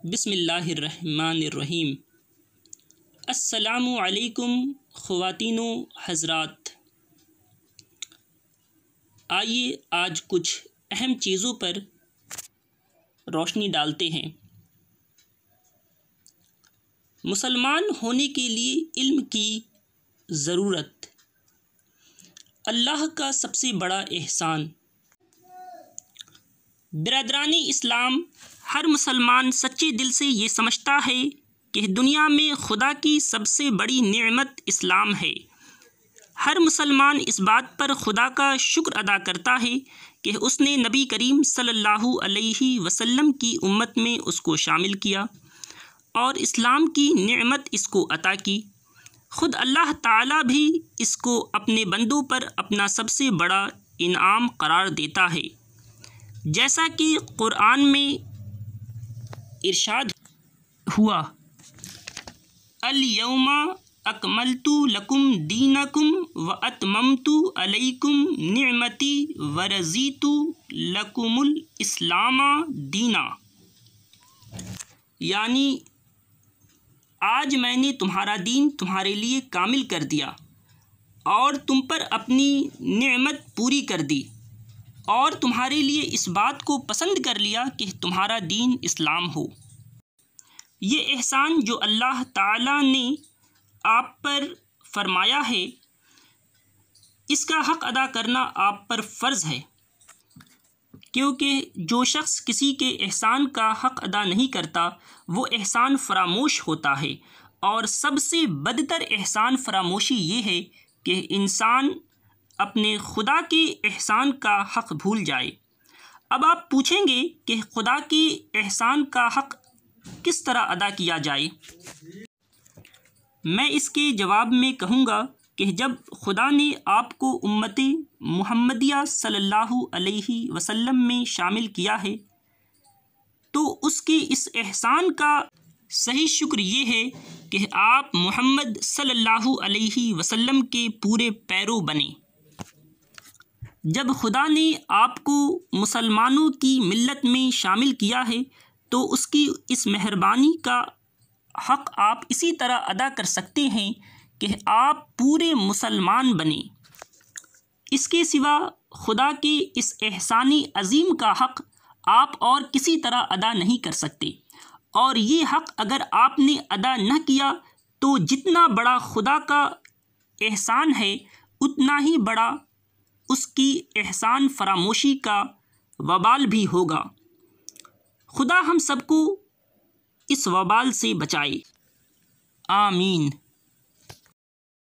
بسم اللہ الرحمن الرحیم۔ السلام علیکم خواتین و حضرات، آئیے آج کچھ اہم چیزوں پر روشنی ڈالتے ہیں۔ مسلمان ہونے کے لیے علم کی ضرورت اللہ کا سب سے بڑا احسان۔ برادران اسلام، ہر مسلمان سچے دل سے یہ سمجھتا ہے کہ دنیا میں خدا کی سب سے بڑی نعمت اسلام ہے۔ ہر مسلمان اس بات پر خدا کا شکر ادا کرتا ہے کہ اس نے نبی کریم صلی اللہ علیہ وسلم کی امت میں اس کو شامل کیا اور اسلام کی نعمت اس کو عطا کی۔ خود اللہ تعالیٰ بھی اس کو اپنے بندوں پر اپنا سب سے بڑا انعام قرار دیتا ہے، جیسا کہ قرآن میں ارشاد ہوا، الیوم اکملت لکم دینکم واتممت علیکم نعمتی ورضیت لکم الاسلام دینا، یعنی آج میں نے تمہارا دین تمہارے لیے کامل کر دیا اور تم پر اپنی نعمت پوری کر دی اور تمہارے لیے اس بات کو پسند کر لیا کہ تمہارا دین اسلام ہو۔ یہ احسان جو اللہ تعالیٰ نے آپ پر فرمایا ہے، اس کا حق ادا کرنا آپ پر فرض ہے، کیونکہ جو شخص کسی کے احسان کا حق ادا نہیں کرتا وہ احسان فراموش ہوتا ہے، اور سب سے بدتر احسان فراموشی یہ ہے کہ انسان اپنے خدا کے احسان کا حق بھول جائے۔ اب آپ پوچھیں گے کہ خدا کے احسان کا حق کس طرح ادا کیا جائے؟ میں اس کے جواب میں کہوں گا کہ جب خدا نے آپ کو امت محمدیہ صلی اللہ علیہ وسلم میں شامل کیا ہے تو اس کے اس احسان کا صحیح شکر یہ ہے کہ آپ محمد صلی اللہ علیہ وسلم کے پورے پیرو بنے۔ جب خدا نے آپ کو مسلمانوں کی ملت میں شامل کیا ہے تو اس کی اس مہربانی کا حق آپ اسی طرح ادا کر سکتے ہیں کہ آپ پورے مسلمان بنیں۔ اس کے سوا خدا کے اس احسانی عظیم کا حق آپ اور کسی طرح ادا نہیں کر سکتے، اور یہ حق اگر آپ نے ادا نہ کیا تو جتنا بڑا خدا کا احسان ہے اتنا ہی بڑا اس کی احسان فراموشی کا وبال بھی ہوگا۔ خدا ہم سب کو اس وبال سے بچائے، آمین۔